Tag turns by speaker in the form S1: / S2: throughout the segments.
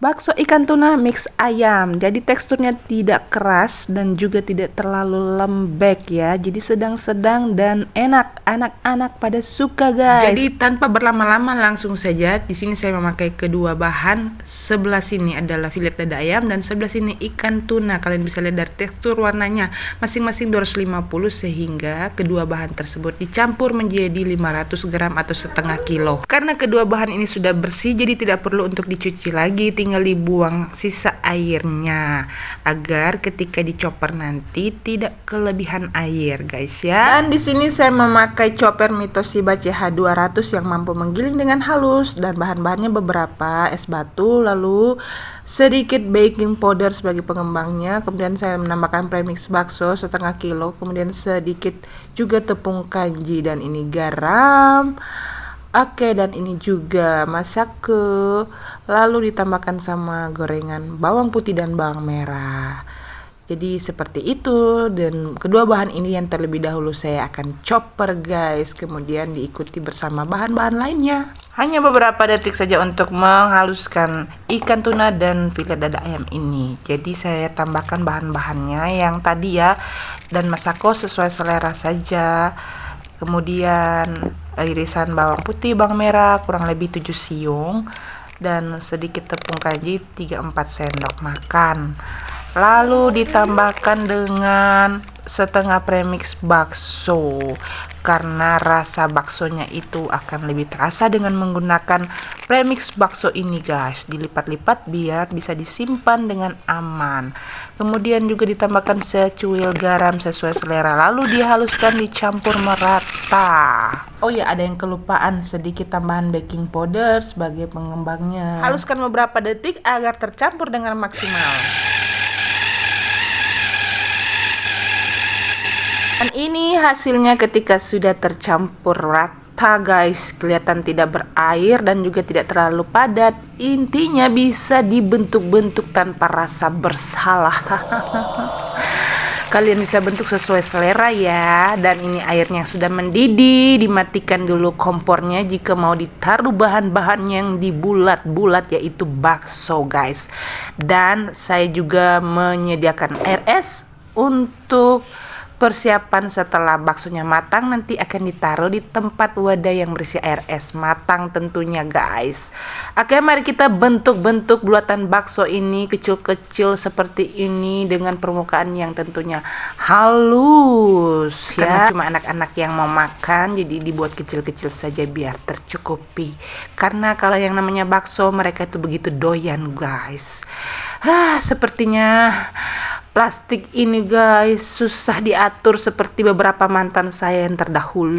S1: Bakso ikan tuna mix ayam, jadi teksturnya tidak keras dan juga tidak terlalu lembek ya. Jadi sedang-sedang dan enak, anak-anak pada suka guys. Jadi tanpa berlama-lama langsung saja. Di sini saya memakai kedua bahan. Sebelah sini adalah filet dada ayam dan sebelah sini ikan tuna. Kalian bisa lihat dari tekstur warnanya masing-masing 250 sehingga kedua bahan tersebut dicampur menjadi 500 gram atau setengah kilo. Karena kedua bahan ini sudah bersih jadi tidak perlu untuk dicuci lagi, tinggal dibuang sisa airnya agar ketika dicoper nanti tidak kelebihan air guys ya. Dan di sini saya memakai chopper Mitoshiba CH200 yang mampu menggiling dengan halus dan bahan-bahannya beberapa es batu, lalu sedikit baking powder sebagai pengembangnya, kemudian saya menambahkan premix bakso setengah kilo, kemudian sedikit juga tepung kanji dan ini garam. Oke, dan ini juga masake, lalu ditambahkan sama gorengan bawang putih dan bawang merah. Jadi seperti itu, dan kedua bahan ini yang terlebih dahulu saya akan chopper guys, kemudian diikuti bersama bahan-bahan lainnya. Hanya beberapa detik saja untuk menghaluskan ikan tuna dan filet dada ayam ini. Jadi saya tambahkan bahan-bahannya yang tadi ya, dan masako sesuai selera saja. Kemudian irisan bawang putih, bawang merah kurang lebih 7 siung dan sedikit tepung kanji 3-4 sendok makan. Lalu ditambahkan dengan setengah premix bakso karena rasa baksonya itu akan lebih terasa dengan menggunakan premix bakso ini guys. Dilipat-lipat biar bisa disimpan dengan aman. Kemudian juga ditambahkan secuil garam sesuai selera, lalu dihaluskan, dicampur merata. Oh ya, ada yang kelupaan, sedikit tambahan baking powder sebagai pengembangnya. Haluskan beberapa detik agar tercampur dengan maksimal. Dan ini hasilnya ketika sudah tercampur rata guys, kelihatan tidak berair dan juga tidak terlalu padat. Intinya bisa dibentuk-bentuk tanpa rasa bersalah. Kalian bisa bentuk sesuai selera ya. Dan ini airnya sudah mendidih, dimatikan dulu kompornya jika mau ditaruh bahan-bahan yang dibulat-bulat yaitu bakso guys. Dan saya juga menyediakan air es untuk persiapan setelah baksonya matang, nanti akan ditaruh di tempat wadah yang berisi air es matang tentunya guys. Oke, mari kita bentuk-bentuk bulatan bakso ini kecil-kecil seperti ini dengan permukaan yang tentunya halus ya. Karena cuma anak-anak yang mau makan jadi dibuat kecil-kecil saja biar tercukupi. Karena kalau yang namanya bakso mereka itu begitu doyan guys. Sepertinya plastik ini guys susah diatur seperti beberapa mantan saya yang terdahulu.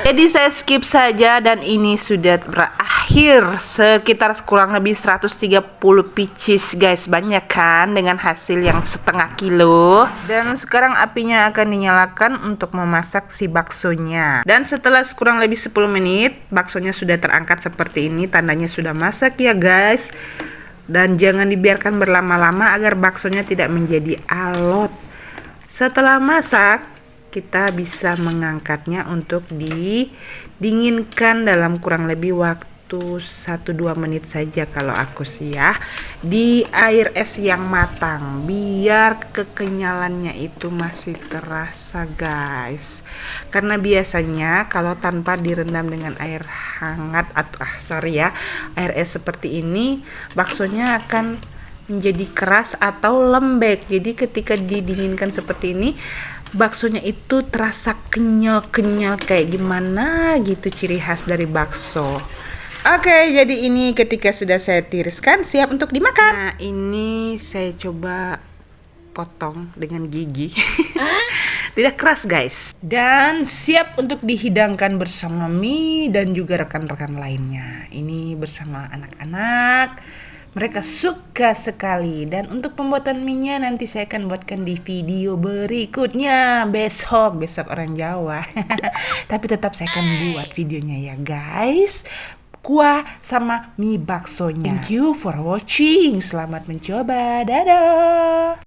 S1: Jadi saya skip saja dan ini sudah berakhir sekitar kurang lebih 130 pieces guys. Banyak kan dengan hasil yang setengah kilo. Dan sekarang apinya akan dinyalakan untuk memasak si baksonya. Dan setelah kurang lebih 10 menit baksonya sudah terangkat seperti ini, tandanya sudah masak ya guys. Dan jangan dibiarkan berlama-lama agar baksonya tidak menjadi alot. Setelah masak, kita bisa mengangkatnya untuk didinginkan dalam kurang lebih waktu 1-2 menit saja kalau aku sih ya, di air es yang matang biar kekenyalannya itu masih terasa guys. Karena biasanya kalau tanpa direndam dengan air hangat atau air es seperti ini, baksonya akan menjadi keras atau lembek. Jadi ketika didinginkan seperti ini, baksonya itu terasa kenyal-kenyal kayak gimana gitu, ciri khas dari bakso. Oke, jadi ini ketika sudah saya tiriskan siap untuk dimakan. Nah, ini saya coba potong dengan gigi. Tidak keras guys. Dan siap untuk dihidangkan bersama mie dan juga rekan-rekan lainnya. Ini bersama anak-anak. Mereka suka sekali. Dan untuk pembuatan mie-nya nanti saya akan buatkan di video berikutnya. Besok orang Jawa. Tapi tetap saya akan buat videonya ya guys. Kuah sama mie baksonya. Thank you for watching. Selamat mencoba. Dadah.